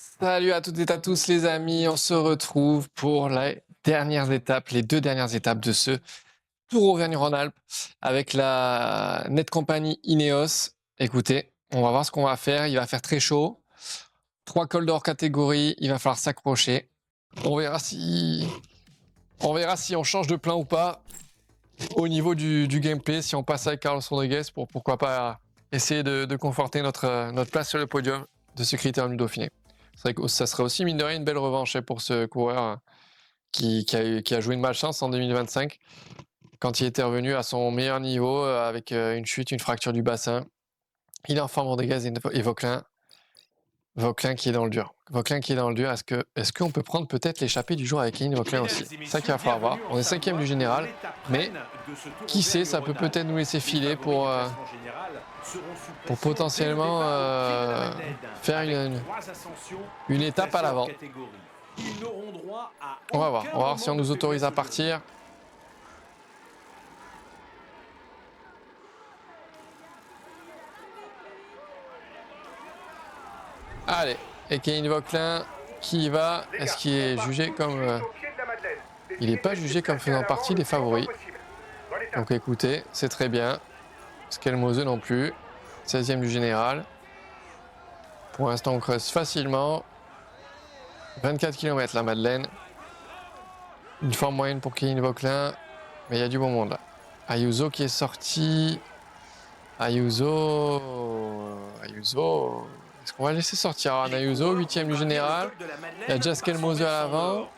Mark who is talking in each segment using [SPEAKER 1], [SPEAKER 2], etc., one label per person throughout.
[SPEAKER 1] Salut à toutes et à tous les amis, on se retrouve pour les dernières étapes, les deux dernières étapes de ce Tour Auvergne-Rhône-Alpes avec la Netcompany Ineos. Écoutez, on va voir ce qu'on va faire, il va faire très chaud, 3 cols d'or catégorie, il va falloir s'accrocher. On verra si on change de plan ou pas au niveau du gameplay, si on passe avec Carlos Rodriguez pour pourquoi pas essayer de conforter notre place sur le podium de ce Critérium du Dauphiné. C'est vrai que ça serait aussi, mine de rien, une belle revanche pour ce coureur qui a joué une malchance en 2025 quand il était revenu à son meilleur niveau avec une chute, une fracture du bassin. Il est en forme, Rodriguez et Vauquelin. Vauquelin qui est dans le dur. Vauquelin qui est dans le dur. Est-ce qu'on peut prendre peut-être l'échappée du jour avec Kevin Vauquelin aussi? C'est ça qu'il va falloir voir. On est 5e du général, mais qui sait, ça peut peut-être nous laisser filer pour potentiellement faire une étape à l'avant. On va voir si on nous autorise à partir. Allez, et Kevin Vauquelin qui y va. Est-ce qu'il est jugé comme... il n'est pas jugé comme faisant partie des favoris. Donc écoutez, c'est très bien. Skelmose non plus. 16e du général. Pour l'instant, on creuse facilement. 24 km la Madeleine. Une forme moyenne pour Kevin Vauquelin. Mais il y a du bon monde là. Ayuso qui est sorti. Ayuso. Est-ce qu'on va laisser sortir Ayuso, 8e du général? Il y a déjà Skelmose à l'avant.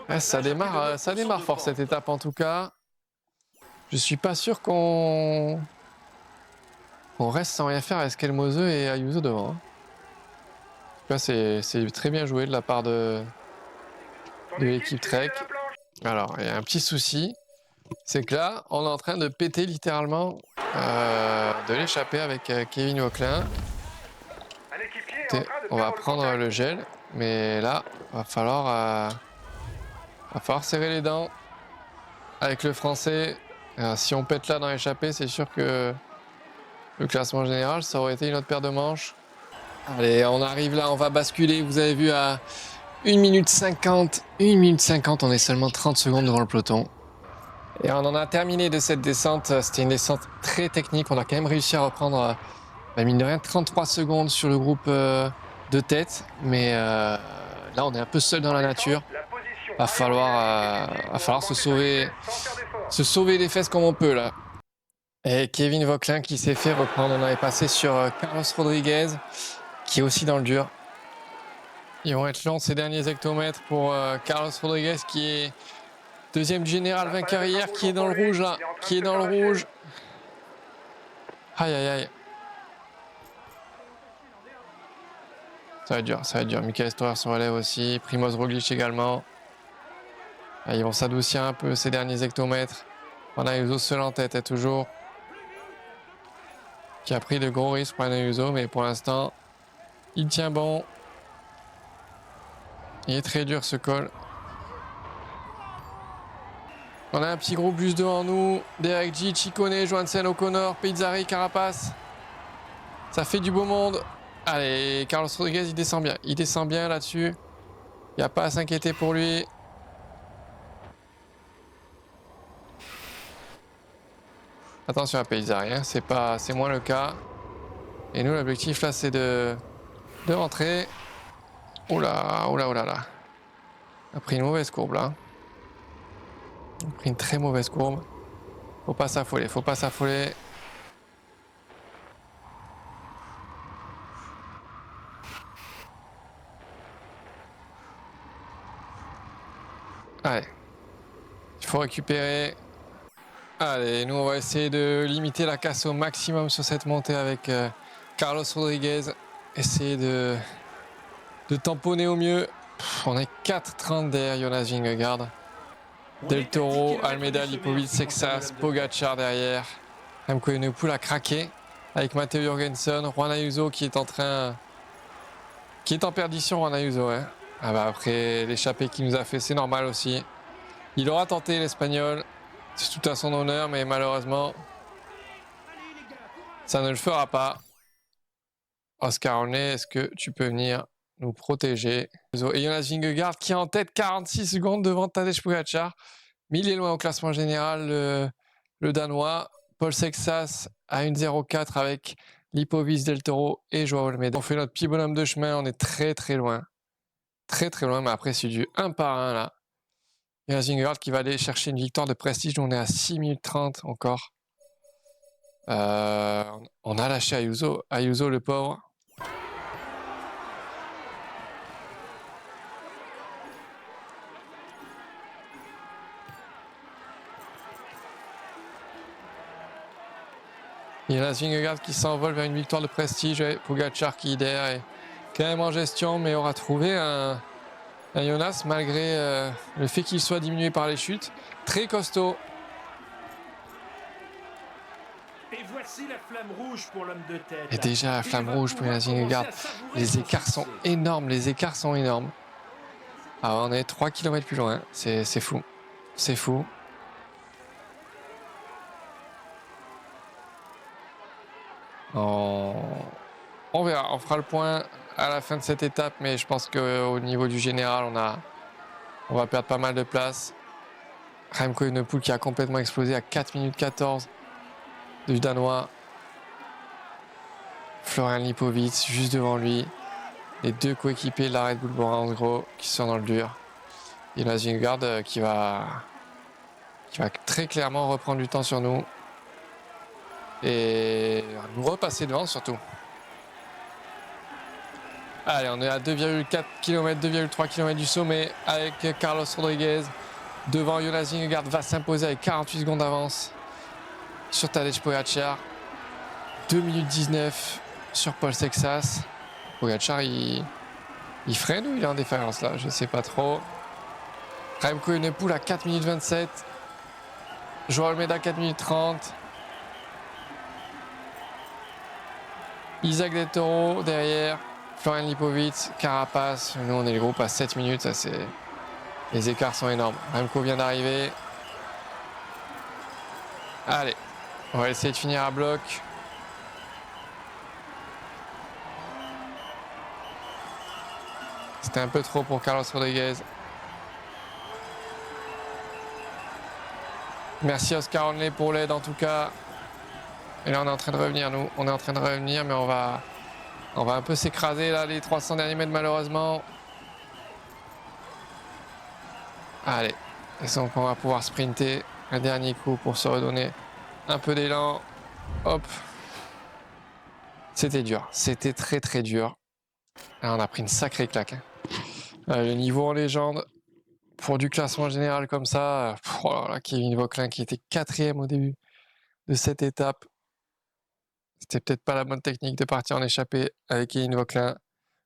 [SPEAKER 1] Ouais, ça démarre fort cette étape en tout cas. Je suis pas sûr qu'on reste sans rien faire avec Skelmose et Ayuso devant. En tout cas, c'est très bien joué de la part de l'équipe Trek. Alors, il y a un petit souci. C'est que là, on est en train de péter littéralement de l'échapper avec Kevin Vauquelin. On va prendre le gel, mais là, va falloir serrer les dents avec le français. Alors, si on pète là dans l'échappée, c'est sûr que le classement général, ça aurait été une autre paire de manches. Allez, on arrive là, on va basculer. Vous avez vu à 1 minute 50. 1 minute 50, on est seulement 30 secondes devant le peloton. Et on en a terminé de cette descente. C'était une descente très technique. On a quand même réussi à reprendre, mine de rien, 33 secondes sur le groupe de tête. Mais là, on est un peu seul dans la nature. Va falloir se sauver les fesses comme on peut là. Et Kevin Vauquelin qui s'est fait reprendre. On avait passé sur Carlos Rodriguez qui est aussi dans le dur. Ils vont être longs ces derniers hectomètres pour Carlos Rodriguez qui est 2e du général vainqueur hier, qui est dans le rouge là, qui est dans le rouge. Aïe aïe aïe. Ça va être dur. Michael Storer se relève aussi, Primoz Roglic également. Ah, ils vont s'adoucir un peu ces derniers hectomètres. On a Ayuso seul en tête, toujours. Qui a pris de gros risques pour Ayuso, mais pour l'instant, il tient bon. Il est très dur ce col. On a un petit groupe juste devant nous. Derek G, Ciccone, Johansen, O'Connor, Pizzari, Carapace. Ça fait du beau monde. Allez, Carlos Rodriguez, il descend bien. Il descend bien là-dessus. Il n'y a pas à s'inquiéter pour lui. Attention à Pizzari, hein. C'est moins le cas. Et nous, l'objectif là, c'est de rentrer. Oh là. On a pris une mauvaise courbe là. On a pris une très mauvaise courbe. Faut pas s'affoler. Allez. Il faut récupérer. Allez, nous on va essayer de limiter la casse au maximum sur cette montée avec Carlos Rodriguez. Essayer de tamponner au mieux. On est 4,30 derrière Jonas Vingegaard. Del Toro, Almeida, Lipovic, Sexas, Pogacar derrière. Remco Evenepoel a craqué avec Matteo Jorgensen. Juan Ayuso qui est en perdition, Juan Ayuso. Hein. Ah bah après l'échappée qu'il nous a fait, c'est normal aussi. Il aura tenté l'Espagnol. C'est tout à son honneur, mais malheureusement, ça ne le fera pas. Oscar Olney, est-ce que tu peux venir nous protéger? Et Jonas Vingegaard qui est en tête, 46 secondes devant Tadej Pogacar. Mais il est loin au classement général, le Danois. Paul Sexas à 1,04 avec Lipovic, Del Toro et Joao Almeida. On fait notre petit bonhomme de chemin, on est très très loin. Très très loin, mais après c'est du 1 par 1 là. Jonas Vingegaard qui va aller chercher une victoire de prestige, on est à 6 minutes 30 encore. On a lâché Ayuso. Ayuso le pauvre. Jonas Vingegaard qui s'envole vers une victoire de prestige. Pogacar qui est derrière est quand même en gestion, mais aura trouvé un Jonas malgré le fait qu'il soit diminué par les chutes. Très costaud.
[SPEAKER 2] Et voici la flamme rouge pour l'homme de tête.
[SPEAKER 1] Et déjà la flamme rouge pour Jonas Vingegaard. Les écarts sont énormes, les écarts sont énormes. Alors on est 3 km plus loin, c'est fou. C'est fou. On verra, on fera le point à la fin de cette étape, mais je pense qu'au niveau du général, on va perdre pas mal de place. Remco Evenepoel qui a complètement explosé à 4 minutes 14 du Danois. Florian Lipovic juste devant lui. Les deux coéquipiers de la Red Bull Bora Hansgrohe qui sont dans le dur. Et Jonas Vingegaard qui va très clairement reprendre du temps sur nous. Et nous repasser devant surtout. Allez, on est à 2,4 km, 2,3 km du sommet avec Carlos Rodriguez. Devant Jonas Vingegaard va s'imposer avec 48 secondes d'avance sur Tadej Pogacar. 2 minutes 19 sur Paul Sexas. Pogacar, il freine ou il est en défaillance là? Je sais pas trop. Remco Evenepoel à 4 minutes 27. Joao Almeida 4 minutes 30. Isaac Del Toro derrière. Florian Lipovic, Carapace. Nous, on est le groupe à 7 minutes. Ça, c'est... Les écarts sont énormes. Remco vient d'arriver. Allez, on va essayer de finir à bloc. C'était un peu trop pour Carlos Rodriguez. Merci Oscar Olney pour l'aide en tout cas. Et là on est en train de revenir nous. On est en train de revenir mais on va un peu s'écraser là les 300 derniers mètres malheureusement. Allez. Et donc on va pouvoir sprinter un dernier coup pour se redonner un peu d'élan. Hop. C'était dur. C'était très très dur. Là, on a pris une sacrée claque. Le niveau en légende. Pour du classement général comme ça, oh là là, Kevin Vauquelin qui était 4e au début de cette étape. C'était peut-être pas la bonne technique de partir en échappée avec Kevin Vauquelin.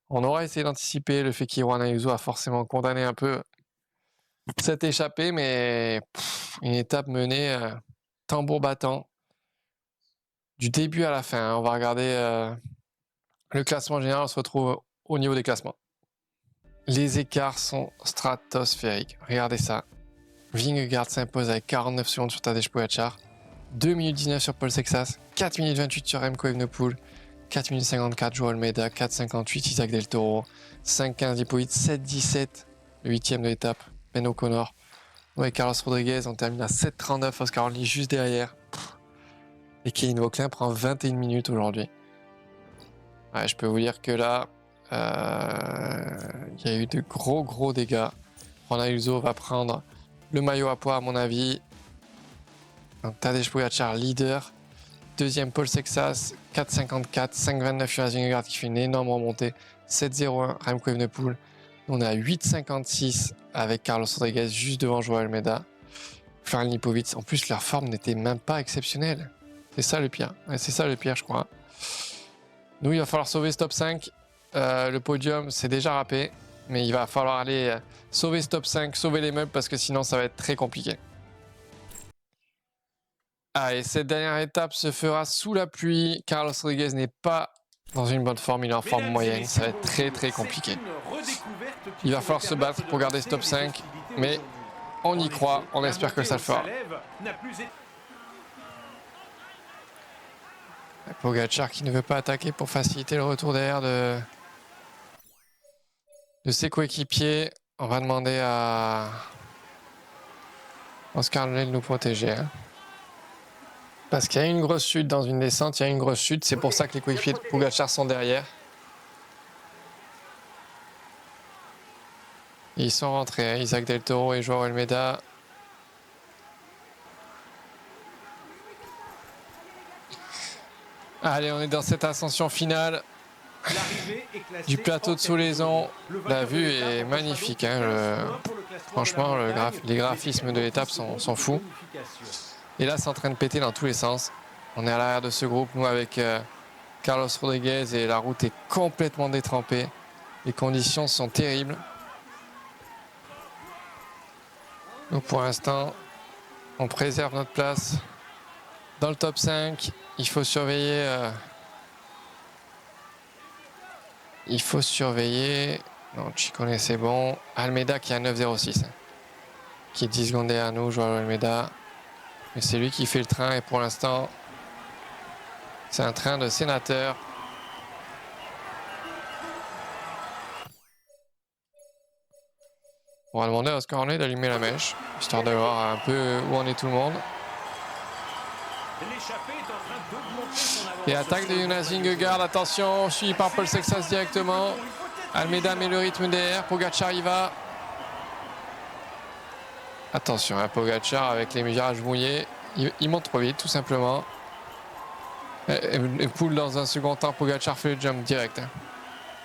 [SPEAKER 1] On aura essayé d'anticiper le fait qu'Juan Ayuso a forcément condamné un peu cette échappée, mais une étape menée tambour battant du début à la fin. On va regarder le classement général, on se retrouve au niveau des classements. Les écarts sont stratosphériques. Regardez ça. Vingegaard s'impose avec 49 secondes sur Tadej Pogacar. 2 minutes 19 sur Paul Sexas. 4 minutes 28 sur Remco Evenepoel. 4 minutes 54 Joao Almeida. 4,58 Isaac Del Toro. 5,15 Lipovic. 7,17 le 8e de l'étape. Ben O'Connor. Ouais, Carlos Rodriguez, on termine à 7,39. Oscar Olney juste derrière. Et Kevin Vauquelin prend 21 minutes aujourd'hui. Ouais, je peux vous dire que là, il y a eu de gros dégâts. Juan Ayuso va prendre le maillot à poids à mon avis. Tadej Pogacar leader. Deuxième Paul Sexas, 4,54. 5,29 Jonas Vingegaard qui fait une énorme remontée. 7,01 Remco Evenepoel. On est à 8,56 avec Carlos Rodriguez juste devant Joao Almeida. Florian Lipovic. En plus, leur forme n'était même pas exceptionnelle. C'est ça le pire. Ouais, c'est ça le pire, je crois. Nous, il va falloir sauver ce top 5. Le podium, c'est déjà râpé. Mais il va falloir aller sauver ce top 5, sauver les meubles, parce que sinon, ça va être très compliqué. Allez, cette dernière étape se fera sous la pluie. Carlos Rodriguez n'est pas dans une bonne forme, il est en forme moyenne. Ça va être très compliqué. Il va falloir se battre pour garder ce top 5. Mais on y croit, on espère que ça le fera. Pogacar qui ne veut pas attaquer pour faciliter le retour derrière de ses coéquipiers. On va demander à Oscar Lelay de nous protéger. Hein. Parce qu'il y a une grosse chute dans une descente, il y a une grosse chute. C'est pour ça que les coéquipiers de Pogacar sont derrière. Et ils sont rentrés, hein. Isaac Del Toro et Joao Almeida. Allez, on est dans cette ascension finale du plateau de Soulaison. La vue est magnifique. Hein, franchement, les graphismes de l'étape sont fous. Et là, c'est en train de péter dans tous les sens. On est à l'arrière de ce groupe, nous, avec Carlos Rodriguez, et la route est complètement détrempée. Les conditions sont terribles. Donc, pour l'instant, on préserve notre place dans le top 5. Il faut surveiller... Non, Ciccone, c'est bon. Almeida qui est à 9,06. Hein, qui est 10 secondes derrière nous, Joao Almeida. Mais c'est lui qui fait le train et pour l'instant, c'est un train de sénateur. On va demander à Oscar Hornet d'allumer la mèche, histoire de voir un peu où en est tout le monde. Et attaque de Jonas Vingegaard, attention, suivi par Paul Sexas directement. Almeida met le rythme derrière, Pogacar y va. Attention à Pogacar avec les virages mouillés, il monte trop vite tout simplement. Et Poul dans un second temps, Pogacar fait le jump direct.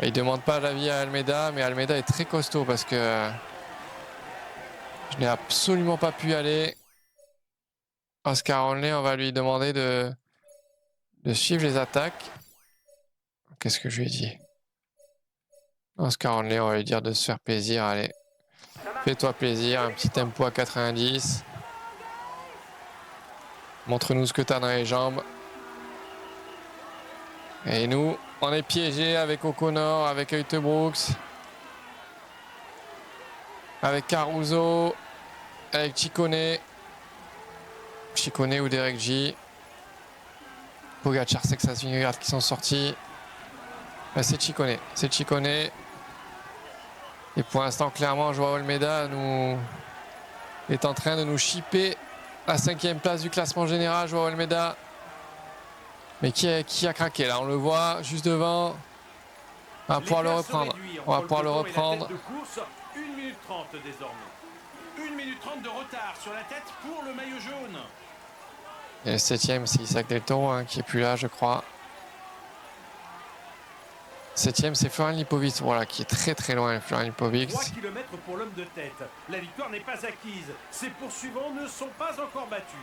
[SPEAKER 1] Et il demande pas l'avis à Almeida, mais Almeida est très costaud parce que je n'ai absolument pas pu y aller. Oscar Hornet, on va lui demander de suivre les attaques. Qu'est-ce que je lui ai dit? Oscar Hornet, on va lui dire de se faire plaisir, allez. Fais-toi plaisir, un petit tempo à 90. Montre-nous ce que tu as dans les jambes. Et nous, on est piégés avec O'Connor, avec Heutebrooks, avec Caruso, avec Ciccone ou Derek J. Pogacar, Sexas, Vingegaard qui sont sortis. Ben, c'est Ciccone. Et pour l'instant, clairement, Joao Almeida est en train de nous chipper la 5e place du classement général. Joao Almeida. Mais qui a craqué là? On le voit juste devant. On va pouvoir le reprendre. On va pouvoir le reprendre.
[SPEAKER 2] 1 minute 30 désormais. 1 minute 30 de retard sur la tête pour le maillot jaune.
[SPEAKER 1] Et le 7e, c'est Isaac Del Toro hein, qui est plus là, je crois. 7e, c'est Florian Lipovic, voilà, qui est très très loin. Florian Lipovic.
[SPEAKER 2] 3 km pour l'homme de tête. La victoire n'est pas acquise. Ses poursuivants ne sont pas encore battus.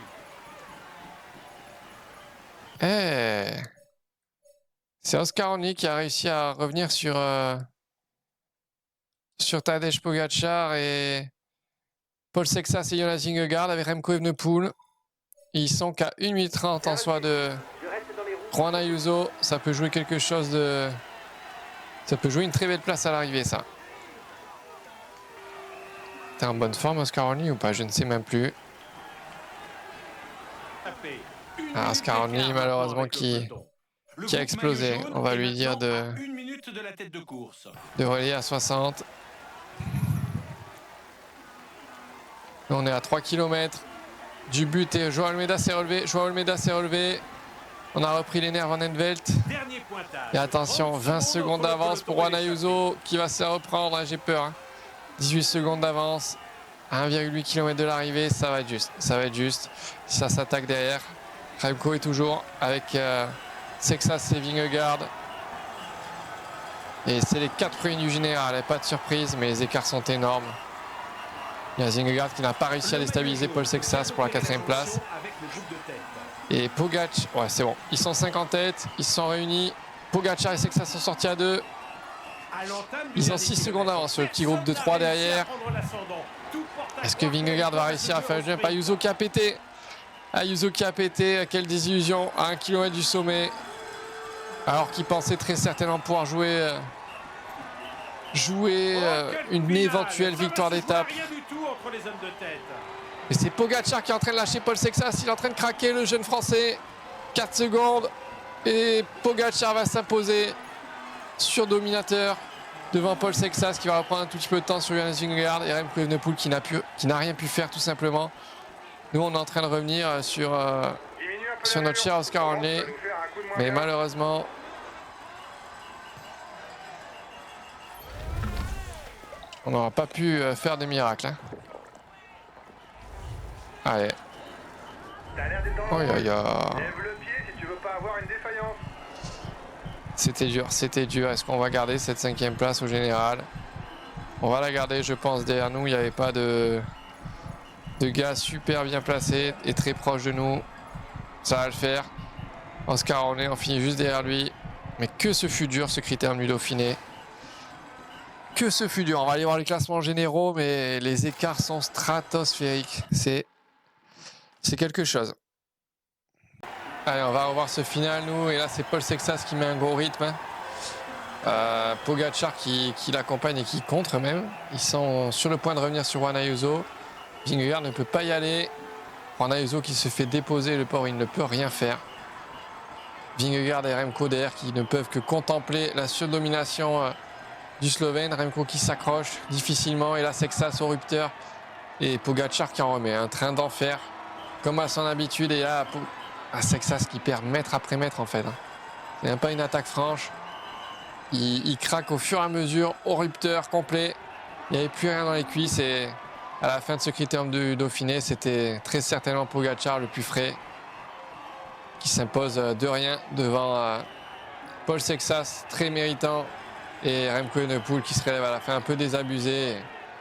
[SPEAKER 1] C'est Oscar Hornet qui a réussi à revenir sur Tadej Pogacar et Paul Sexas et Jonas Vingegaard avec Remco Evenepoel. Ils sont qu'à 1 minute 30 en soi de Juan Ayuso. Ça peut jouer quelque chose de... Ça peut jouer une très belle place à l'arrivée, ça. T'es en bonne forme, Oscar Hornet, ou pas? Je ne sais même plus. Ah, Oscar Hornet, malheureusement, qui a explosé. On va lui dire de relayer à 60. On est à 3 km du but et Joao Almeida s'est relevé. On a repris les nerfs Van Envelt. Et attention, 20 secondes d'avance pour Juan Ayuso qui va se reprendre. Hein, j'ai peur. Hein. 18 secondes d'avance. À 1,8 km de l'arrivée, ça va être juste. Si ça s'attaque derrière. Remco est toujours avec Sexas et Vingegaard. Et c'est les 4 premiers du général. Pas de surprise, mais les écarts sont énormes. Il y a Vingegaard qui n'a pas réussi à déstabiliser Paul Sexas pour la 4e place. Et Pogacar, ouais c'est bon, ils sont 5 en tête, ils se sont réunis. Pogacar et Sexas sont sortis à 2. Ils ont 6 secondes d'avance sur le petit groupe de 3 derrière. Est-ce que Vingegaard va réussir à faire le jump? Ayuso qui a pété. Quelle désillusion à 1 km du sommet. Alors qu'il pensait très certainement pouvoir jouer une éventuelle victoire d'étape. Et c'est Pogacar qui est en train de lâcher Paul Sexas. Il est en train de craquer, le jeune français. 4 secondes. Et Pogacar va s'imposer sur dominateur devant Paul Sexas qui va reprendre un tout petit peu de temps sur Jonas Vingegaard et Remco Evenepoel qui n'a rien pu faire tout simplement. Nous on est en train de revenir sur notre cher Oscar Henley, mais malheureusement on n'aura pas pu faire de miracle. Hein. Allez. Oh, Lève
[SPEAKER 3] le pied si tu veux pas avoir une défaillance.
[SPEAKER 1] C'était dur. Est-ce qu'on va garder cette 5e place au général? On va la garder, je pense. Derrière nous, il n'y avait pas de gars super bien placés et très proches de nous. Ça va le faire. Oscar Henley, on finit juste derrière lui. Mais que ce fut dur, ce critérium du Dauphiné. Que ce fut dur. On va aller voir les classements généraux, mais les écarts sont stratosphériques. C'est quelque chose. Allez, on va revoir ce final, nous. Et là, c'est Paul Sexas qui met un gros rythme. Pogacar qui l'accompagne et qui contre même. Ils sont sur le point de revenir sur Juan Ayuso. Vingegaard ne peut pas y aller. Juan Ayuso qui se fait déposer. Le pauvre, il ne peut rien faire. Vingegaard et Remco derrière qui ne peuvent que contempler la surdomination du Slovène. Remco qui s'accroche difficilement. Et là, Sexas au rupteur. Et Pogacar qui en remet un train d'enfer. Comme à son habitude. Et là, Sexas qui perd mètre après mètre en fait. C'est même pas une attaque franche. Il craque au fur et à mesure au rupteur complet. Il n'y avait plus rien dans les cuisses et à la fin de ce critérium du Dauphiné, c'était très certainement Pogacar le plus frais qui s'impose de rien devant Paul Sexas, très méritant, et Remco Evenepoel qui se relève à la fin un peu désabusé.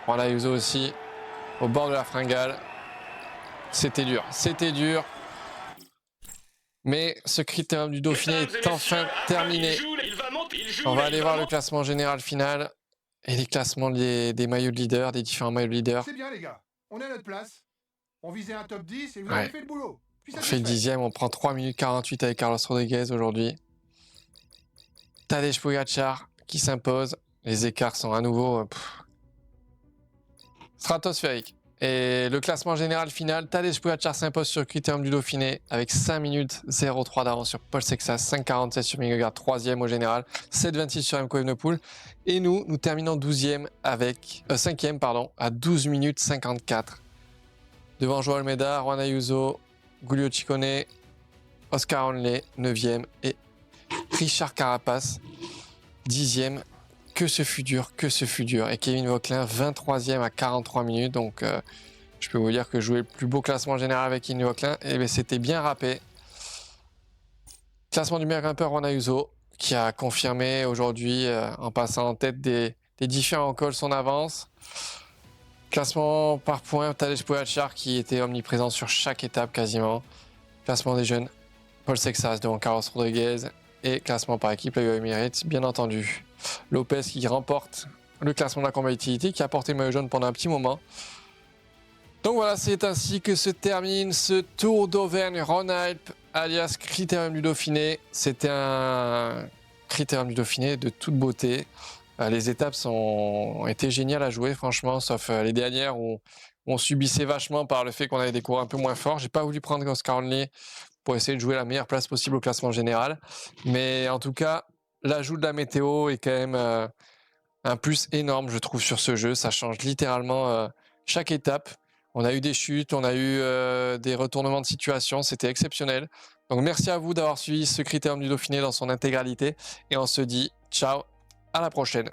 [SPEAKER 1] Juan Ayuso aussi au bord de la fringale. C'était dur. Mais ce critérium du Dauphiné est enfin terminé. On va aller voir le classement général final et les classements des maillots de leader, des différents maillots de leader.
[SPEAKER 3] C'est bien les gars, on est à notre place. On visait un top 10 et vous avez fait le boulot.
[SPEAKER 1] On fait le 10e, on prend 3 minutes 48 avec Carlos Rodriguez aujourd'hui. Tadej Pogacar qui s'impose. Les écarts sont à nouveau stratosphériques. Et le classement général final, Tadej Pogacar s'impose sur le critérium du Dauphiné avec 5 minutes 03 d'avance sur Paul Sexas, 5,47 sur Vingegaard, 3e au général, 7,26 sur Remco Evenepoel. Et nous terminons 5e à 12 minutes 54. Devant Joao Almeida, Juan Ayuso, Giulio Ciccone, Oscar Henley, 9e et Richard Carapaz, 10e. Que ce fut dur. Et Kevin Vauquelin, 23e à 43 minutes. Donc, je peux vous dire que jouer le plus beau classement général avec Kevin Vauquelin, c'était bien râpé. Classement du meilleur grimpeur, Juan Ayuso, qui a confirmé aujourd'hui, en passant en tête des différents cols, son avance. Classement par points, Tadej Pogacar, qui était omniprésent sur chaque étape quasiment. Classement des jeunes, Paul Sexas devant Carlos Rodriguez. Et classement par équipe, la UAE Emirates, bien entendu. Lopez qui remporte le classement de la combativité, qui a porté le maillot jaune pendant un petit moment. Donc voilà, c'est ainsi que se termine ce Tour d'Auvergne-Rhône-Alpes, alias Critérium du Dauphiné. C'était un Critérium du Dauphiné de toute beauté. Les étapes ont été géniales à jouer, franchement, sauf les dernières où on subissait vachement par le fait qu'on avait des coureurs un peu moins forts. J'ai pas voulu prendre Oscar Henley pour essayer de jouer la meilleure place possible au classement général. Mais en tout cas, l'ajout de la météo est quand même un plus énorme, je trouve, sur ce jeu. Ça change littéralement chaque étape. On a eu des chutes, on a eu des retournements de situation. C'était exceptionnel. Donc merci à vous d'avoir suivi ce Critérium du Dauphiné dans son intégralité. Et on se dit ciao, à la prochaine.